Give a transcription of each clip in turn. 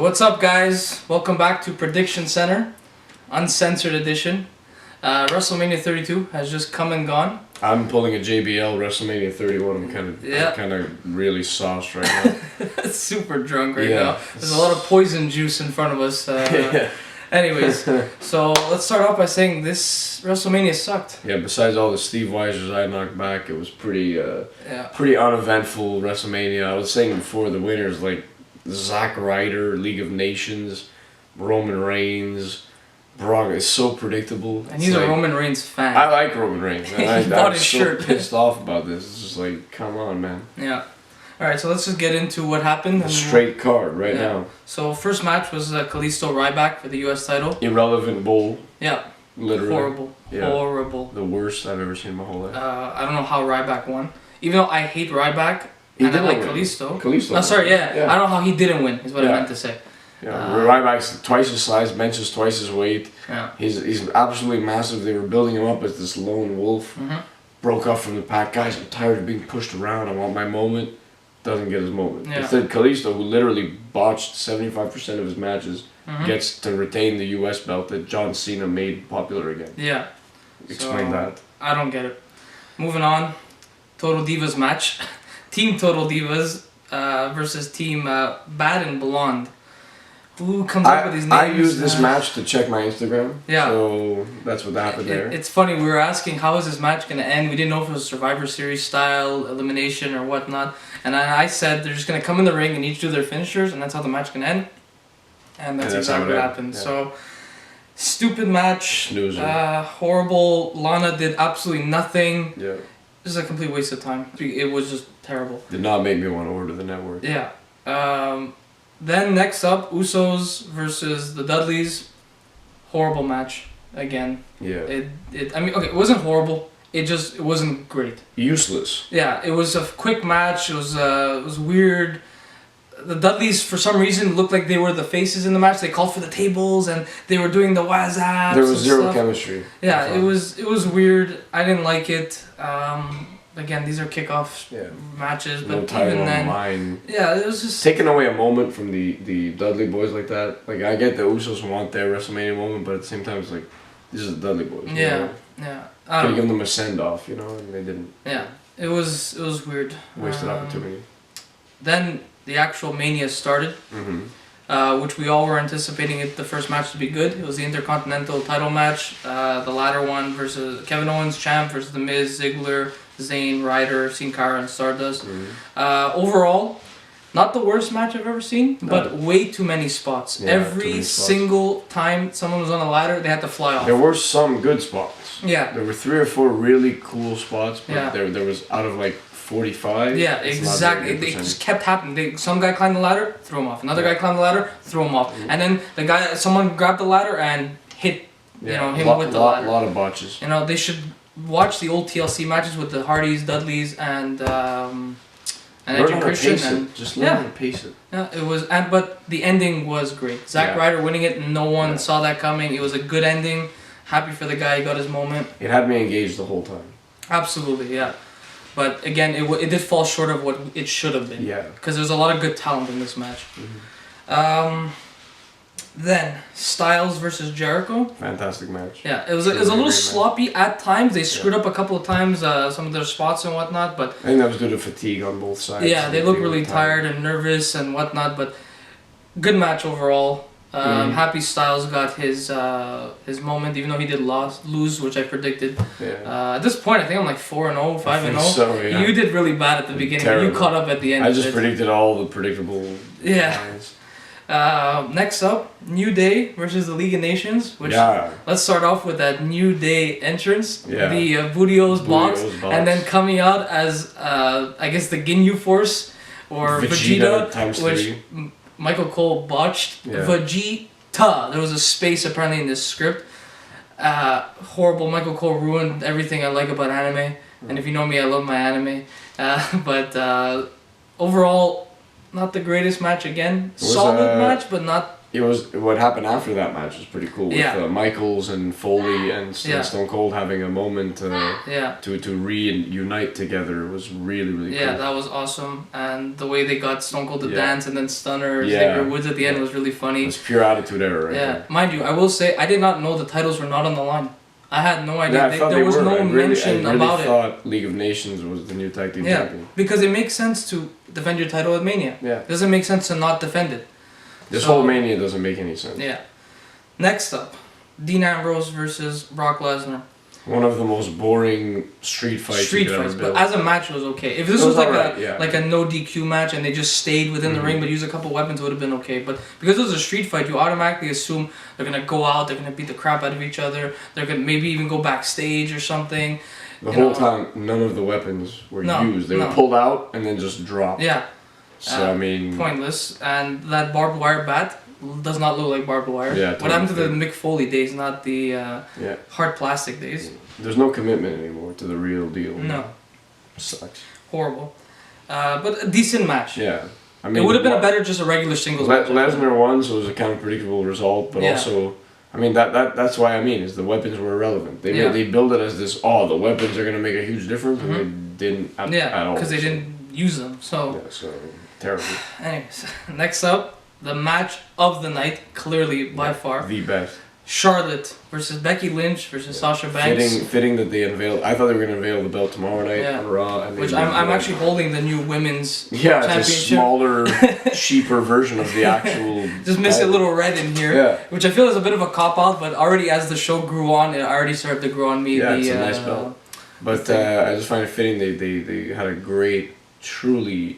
So what's up, guys? Welcome back to Prediction Center, uncensored edition. WrestleMania 32 has just come and gone. I'm pulling a JBL WrestleMania 31. I'm kind of really sauced right now. Super drunk right now. There's a lot of poison juice in front of us. Anyways, so let's start off by saying this WrestleMania sucked. Yeah, besides all the Steve Weisers I knocked back, it was pretty uneventful WrestleMania. I was saying before, the winners like Zack Ryder, League of Nations, Roman Reigns, Brock. It's so predictable. And he's a Roman Reigns fan. I like Roman Reigns. He bought his shirt. So pissed off about this. It's just like, come on, man. Yeah. Alright, so let's just get into what happened. A straight card right now. So first match was Kalisto Ryback for the US title. Irrelevant bull. Yeah. Literally. Horrible. Yeah. Horrible. The worst I've ever seen in my whole life. I don't know how Ryback won. Even though I hate Ryback, He and I like win. Kalisto. Kalisto. Oh, sorry, yeah. I don't know how he didn't win, is what I meant to say. Yeah, Ryback's twice his size, benches twice his weight. Yeah. He's absolutely massive. They were building him up as this lone wolf. Broke off from the pack. Guys, I'm tired of being pushed around. I want my moment. Doesn't get his moment. Yeah. Instead, Kalisto, who literally botched 75% of his matches, gets to retain the US belt that John Cena made popular again. Yeah. Explain that. I don't get it. Moving on, Total Divas match. Team Total Divas versus Team Bad and Blonde. Who comes up with these names? I used this match to check my Instagram. Yeah. So that's what happened there. It's funny, we were asking how is this match going to end. We didn't know if it was Survivor Series style, elimination or whatnot. And I said they're just going to come in the ring and each do their finishers and that's how the match can end. And that's exactly what happened. Yeah. So, stupid match. Snoozer. Horrible. Lana did absolutely nothing. Yeah. This is a complete waste of time. It was just terrible. Did not make me want to order the network. Yeah. Then next up, Usos versus the Dudleys. Horrible match again. Yeah. It wasn't horrible. It wasn't great. Useless. Yeah, it was a quick match. It was weird. The Dudleys, for some reason, looked like they were the faces in the match. They called for the tables and they were doing the whazzaps. There was zero chemistry. Yeah, it was weird. I didn't like it. Again, these are kickoff matches, but no title even then, on mine. Yeah, it was just taking away a moment from the Dudley boys like that. Like, I get the Usos want their WrestleMania moment, but at the same time, it's like, these are the Dudley boys. Yeah. Could give them a send off, and they didn't. Yeah, it was weird. Wasted opportunity. Then the actual Mania started, which we all were anticipating the first match to be good. It was the Intercontinental title match, the latter one versus Kevin Owens, champ, versus The Miz, Ziggler, Zayn, Ryder, Sin Cara, and Stardust. Overall, not the worst match I've ever seen, but way too many spots. Yeah, Every single time someone was on a ladder, they had to fly off. There were some good spots. Yeah. There were 3 or 4 really cool spots, but there was out of like 45. Yeah, exactly. It just kept happening. Some guy climbed the ladder, threw him off. Another guy climbed the ladder, threw him off. And then someone grabbed the ladder and hit him with the ladder. A lot of botches. They should watch the old TLC matches with the Hardys, Dudleys, and Edge and Christian. Just learn how to pace it. Yeah, it was. But the ending was great. Zack Ryder winning it. No one saw that coming. It was a good ending. Happy for the guy. He got his moment. It had me engaged the whole time. Absolutely, yeah. But again, it did fall short of what it should have been. Yeah. Because there's a lot of good talent in this match. Then Styles versus Jericho. Fantastic match. Yeah, it was a little sloppy at times. They screwed up a couple of times, some of their spots and whatnot. But I think that was due to fatigue on both sides. Yeah, they look really tired and nervous and whatnot. But good match overall. Happy Styles got his moment, even though he did lose, which I predicted. Yeah. At this point, I think I'm like 4-0, 5-0. So, yeah. You did really bad at the beginning. Terrible. You caught up at the end. I just predicted all the predictable. Yeah. Next up, New Day versus the League of Nations. Which let's start off with that New Day entrance. Yeah. The Budios box, and then coming out as I guess the Ginyu Force or Vegeta which Michael Cole botched. Vegeta. There was a space apparently in this script. Horrible. Michael Cole ruined everything I like about anime. And if you know me, I love my anime. But overall, not the greatest match again. Solid match, but not what happened after that match was pretty cool with Michaels and Foley and Stone Cold having a moment to reunite together. It was really cool. Yeah, that was awesome, and the way they got Stone Cold to dance and then Stunner Xavier Woods at the end was really funny. It was pure attitude era, right? Yeah, mind you, I will say I did not know the titles were not on the line. I had no idea. There was no mention about it. I thought League of Nations was the new tag team champion. Because it makes sense to defend your title at Mania. Yeah. It doesn't make sense to not defend it. This whole Mania doesn't make any sense. Yeah. Next up, Dean Ambrose versus Brock Lesnar. One of the most boring street fights but as a match it was okay. If this was like a no DQ match and they just stayed within the ring but used a couple weapons, it would have been okay. But because it was a street fight, you automatically assume they're gonna go out, they're gonna beat the crap out of each other, they're gonna maybe even go backstage or something. The whole time, none of the weapons were used. They were pulled out and then just dropped. Yeah. So I mean, pointless. And that barbed wire bat does not look like barbed wire. Yeah, what happened to the Mick Foley days, not the hard plastic days? There's no commitment anymore to the real deal. No. Sucks. Horrible. But a decent match. Yeah. I mean, it would have been just a regular singles match. Lesnar won, so it was a kind of predictable result, but also, I mean, that's why is the weapons were irrelevant. They build it as this, the weapons are going to make a huge difference, and they didn't at all. Because they didn't use them. So terrible. Anyways, next up, the match of the night, clearly by far. The best. Charlotte versus Becky Lynch versus Sasha Banks. Fitting that they unveiled. I thought they were going to unveil the belt tomorrow night on Raw. And which I'm actually holding the new women's championship. It's a smaller, cheaper version of the actual. Just miss a little red in here, which I feel is a bit of a cop out. But already as the show grew on, it already started to grow on me. Yeah, it's a nice belt. But I just find it fitting they had a great, truly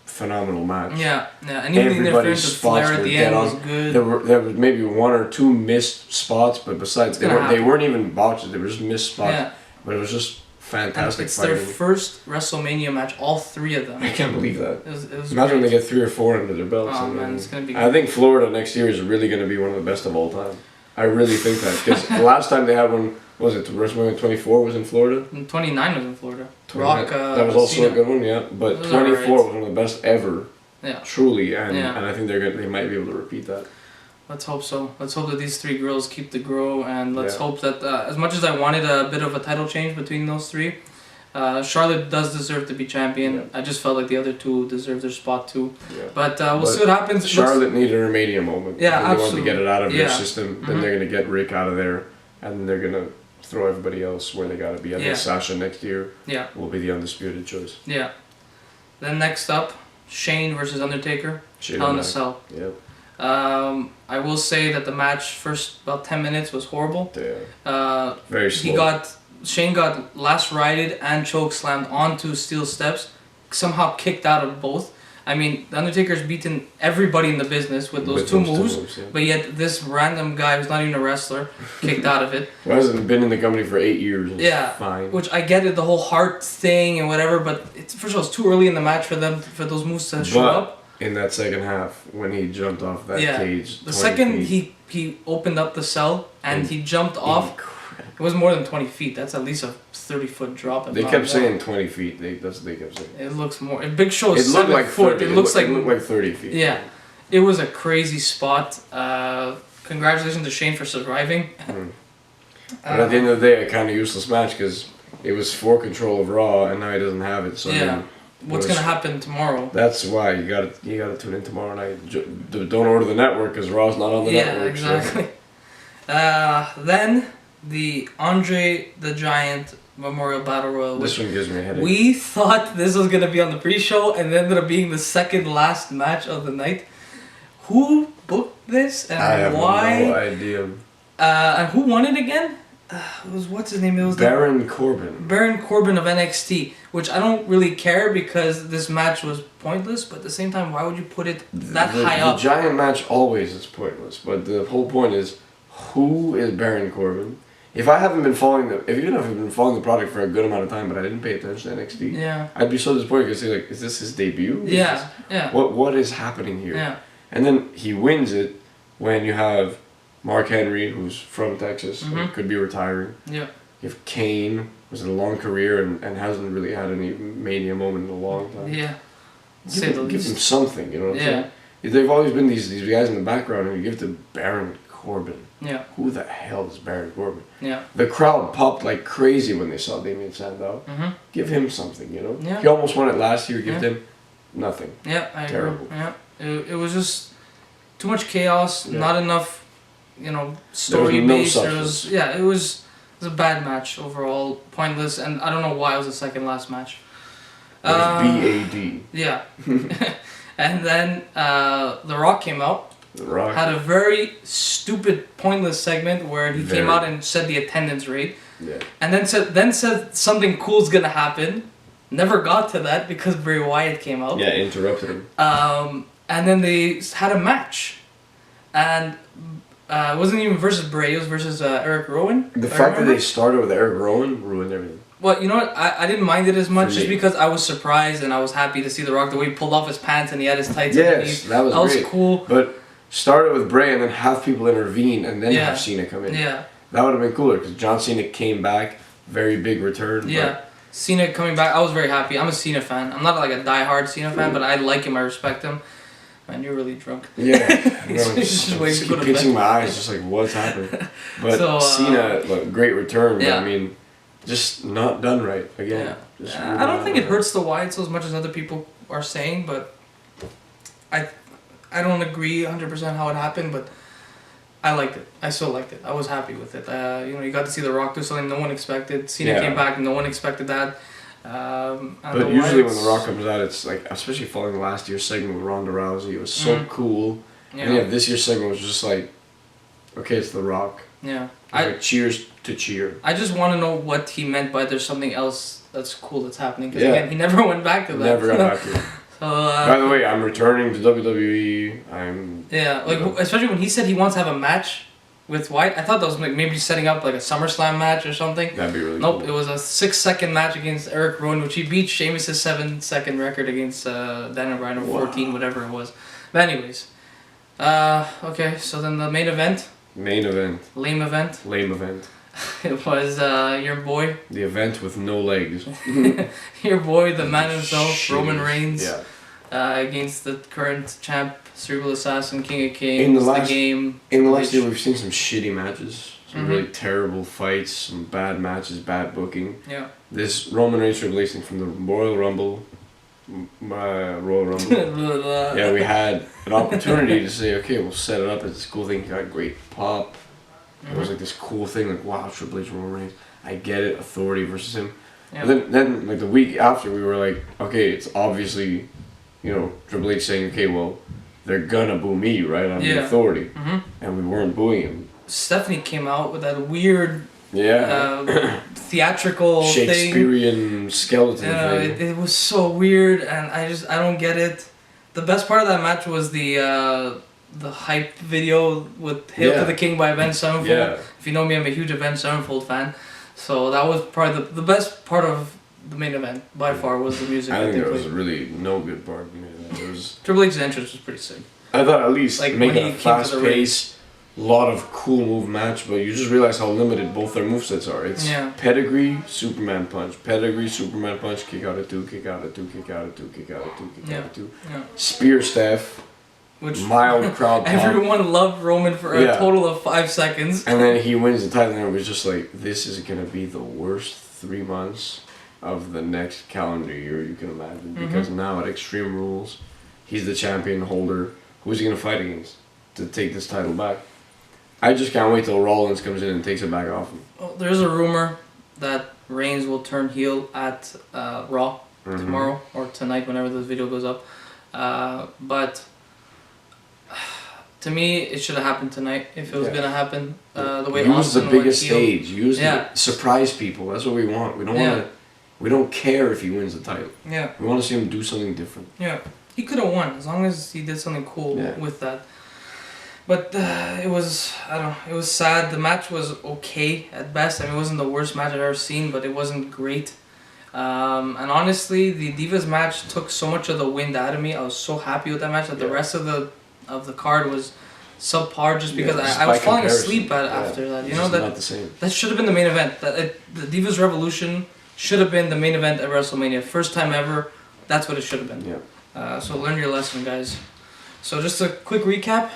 phenomenal match. Yeah, and even the interference with Flair at the end was good. There was maybe one or two missed spots, but besides, they weren't even botches. They were just missed spots. Yeah. But it was just fantastic. It's their first WrestleMania match, all three of them. I can't believe that. It was Imagine when they get 3 or 4 under their belts. Oh man, it's gonna be good. I think Florida next year is really going to be one of the best of all time. I really think that, because the last time they had one, was it WrestleMania 24 was in Florida? And 29 was in Florida. Rock, that was also a good one, but 24 was one of the best ever. Yeah. Truly, and I think they might be able to repeat that. Let's hope so. Let's hope that these 3 girls keep the grow, and let's hope that as much as I wanted a bit of a title change between those 3, Charlotte does deserve to be champion. Yeah. I just felt like the other 2 deserve their spot too. Yeah. But we'll see what happens. Charlotte needed her Mania moment. Yeah, absolutely. They wanted to get it out of their system. Then they're going to get Rick out of there, and they're going to throw everybody else where they got to be. I think Sasha next year will be the undisputed choice. Yeah. Then next up, Shane versus Undertaker. Hell in a Cell. Yep. I will say that the match first about 10 minutes was horrible. Yeah. Very slow. Shane got last righted and choke slammed onto steel steps, somehow kicked out of both. I mean, The Undertaker's beaten everybody in the business with those two moves, but yet this random guy who's not even a wrestler kicked out of it. Who hasn't been in the company for 8 years. Fine. Which I get it, the whole heart thing and whatever, but first of all, it's too early in the match for those moves to show up. In that second half, when he jumped off that cage, the second he opened up the cell and he jumped off, it was more than 20 feet. That's at least a 30-foot drop. They kept saying 20 feet. That's what they kept saying. It looks more. Big Show is 7 foot. It looked like 30 feet. Yeah, it was a crazy spot. Congratulations to Shane for surviving. But at the end of the day, a kind of useless match because it was for control of Raw, and now he doesn't have it. So yeah. What's gonna happen tomorrow? That's why you gotta tune in tomorrow night. Don't order the network because Raw's not on the network. Yeah, exactly. So. Then the Andre the Giant Memorial Battle Royal. This one gives me a headache. We thought this was gonna be on the pre-show and ended up being the second last match of the night. Who booked this and I have why? no idea. And who won it again? It was what's his name? It was Baron Corbin. Baron Corbin of NXT, which I don't really care because this match was pointless. But at the same time, why would you put it that high up? The Giant match always is pointless. But the whole point is, who is Baron Corbin? If you haven't been following the product for a good amount of time, but I didn't pay attention to NXT, I'd be so disappointed because like, is this his debut? Yeah. What is happening here? Yeah. And then he wins it when you have Mark Henry, who's from Texas, could be retiring. Yeah. You have Kane, who's had a long career and hasn't really had any Mania moment in a long time. Yeah. Give him something, you know what I'm saying? they've always been these guys in the background, and you give it to Baron Corbin. Yeah. Who the hell is Baron Corbin? Yeah. The crowd popped like crazy when they saw Damien Sandow. Mm-hmm. Give him something, you know? Yeah. He almost won it last year. Give him nothing. Yeah, I Terrible. agree. Yeah. It was just too much chaos, not enough, story based. It was a bad match overall, pointless, and I don't know why it was the second last match. It was BAD. Yeah. And then The Rock came out. The Rock had a very stupid, pointless segment where he came out and said the attendance rate. Yeah. And then said something cool's gonna happen. Never got to that because Bray Wyatt came out. Yeah, interrupted him. And then they had a match, and it wasn't even versus Bray. It was versus Eric Rowan. The fact that they started with Eric Rowan ruined everything. Well, you know what? I didn't mind it as much just because I was surprised and I was happy to see The Rock the way he pulled off his pants and he had his tights underneath. That was great. Cool. But started with Bray and then have people intervene and then have Cena come in. Yeah. That would have been cooler because John Cena came back, very big return. Yeah. Cena coming back, I was very happy. I'm a Cena fan. I'm not like a die-hard Cena fan, but I like him, I respect him. Man, you're really drunk. Yeah. just waiting to go to pinching bed. my eyes, just like, what's happening? But Cena, great return, but I mean, just not done right again. Yeah. I don't think it hurts the Wyatts as much as other people are saying, but I don't agree 100% how it happened, but I liked it. I still liked it. I was happy with it. You got to see The Rock do something no one expected. Cena came back, no one expected that. But usually when The Rock comes out, it's like, especially following last year's segment with Ronda Rousey, it was so cool. Yeah. And this year's segment was just like, okay, it's The Rock. Yeah. Like cheers to cheer. I just want to know what he meant by there's something else that's cool that's happening. Because again, he never went back to that. Never got back to it. So, by the way, I'm returning to WWE. Especially when he said he wants to have a match with White. I thought that was maybe setting up like a SummerSlam match or something. That'd be really cool. It was a 6-second match against Eric Rowan, which he beat Sheamus' 7-second record against Daniel Bryan, or 14, whatever it was. But anyways, okay, so then the main event. Lame event. It was your boy. The event with no legs. Your boy, the man himself, Roman Reigns. Yeah. Against the current champ, Cerebral Assassin, King of Kings, in the last year, we've seen some shitty matches. Some really terrible fights, some bad matches, bad booking. Yeah. This Roman Reigns releasing from the Royal Rumble. Yeah, we had an opportunity to say, okay, we'll set it up as this cool thing. He got great pop. It was like this cool thing, like, wow, Triple H, Roman Reigns. I get it, authority versus him. Yeah. But then like the week after, we were like, okay, it's obviously, Triple H saying, okay, well, they're gonna boo me, right? I'm the authority. And we weren't booing him. Stephanie came out with that weird theatrical Shakespearean skeleton thing. It was so weird, and I don't get it. The best part of that match was the hype video with Hail to the King by Avenged Sevenfold. Yeah. If you know me, I'm a huge Avenged Sevenfold fan. So that was probably the best part of the main event, by far, was the music. I think there was really no good part of the main event. It was Triple H's entrance was pretty sick. I thought at least make it a fast pace, lot of cool move match, but you just realize how limited both their movesets are. It's pedigree, Superman punch, pedigree, Superman punch, kick out at 2, kick out at 2, kick out at 2, kick out at 2, kick out at 2. Yeah. Spear staff. Which mild crowd pop. Everyone loved Roman for a total of 5 seconds. And then he wins the title, and it was just like, this is going to be the worst 3 months of the next calendar year you can imagine. Because now at Extreme Rules, he's the champion holder. Who's he going to fight against to take this title back? I just can't wait till Rollins comes in and takes it back off him. Well, there's a rumor that Reigns will turn heel at Raw tomorrow or tonight, whenever this video goes up. But to me, it should have happened tonight if it was going to happen. The way use the biggest stage. Use the surprise people. That's what we want. We don't want to. We don't care if he wins the title. Yeah. We want to see him do something different. Yeah. He could have won as long as he did something cool with that. But it was, it was sad. The match was okay at best. I mean, it wasn't the worst match I've ever seen, but it wasn't great. And honestly, the Divas match took so much of the wind out of me. I was so happy with that match that the rest of the card was subpar just because I was falling asleep after that. You know, not the same. That should have been the main event. The Divas Revolution should have been the main event at WrestleMania. First time ever. That's what it should have been. Yeah. So learn your lesson, guys. So just a quick recap.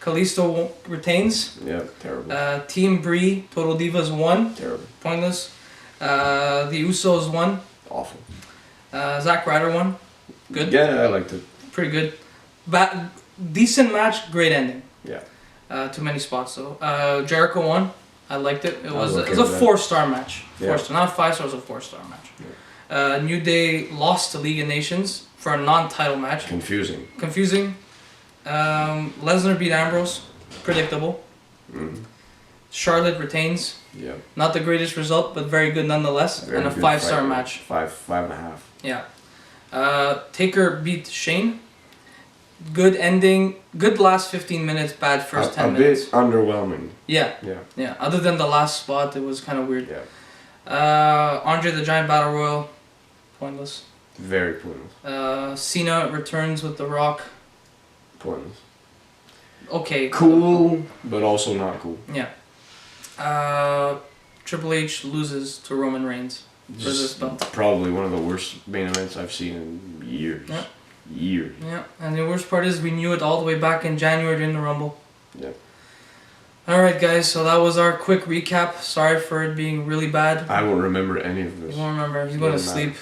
Kalisto retains. Yeah, terrible. Team Bree, Total Divas won. Terrible. Pointless. The Usos won. Awful. Zack Ryder won. Good. Yeah, I liked it. Pretty good. Decent match, great ending. Yeah. Too many spots though. Jericho won. I liked it. It was a 4-star match. 4-star, not a 5-star. It was a 4-star match. Yeah. New Day lost to League of Nations for a non-title match. Confusing. Lesnar beat Ambrose. Predictable. Charlotte retains. Yeah. Not the greatest result, but very good nonetheless. Very and a 5-star match. 5.5. Yeah. Taker beat Shane. Good ending. Good last 15 minutes. Bad first 10 minutes. A bit underwhelming. Yeah. Other than the last spot, it was kind of weird. Yeah. Andre the Giant Battle Royal. Pointless. Very pointless. Cena returns with The Rock. Pointless. Okay. Cool, but also not cool. Yeah. Triple H loses to Roman Reigns for this belt. Probably one of the worst main events I've seen in years. Yeah. Years. Yeah, and the worst part is we knew it all the way back in January during the Rumble. Yeah. Alright guys, so that was our quick recap. Sorry for it being really bad. I won't remember any of this. You won't remember. He's going to sleep.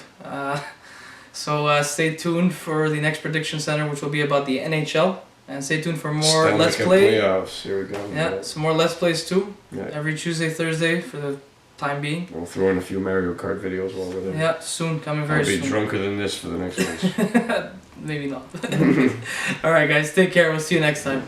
So stay tuned for the next Prediction Center, which will be about the NHL. And stay tuned for more Let's Play. Playoffs. Here we go. Yeah, some more Let's Plays too. Yeah. Every Tuesday, Thursday for the time being. We'll throw in a few Mario Kart videos while we're there. Yeah, soon. Coming very soon. I'll be drunker than this for the next ones. Maybe not. Alright guys, take care. We'll see you next time.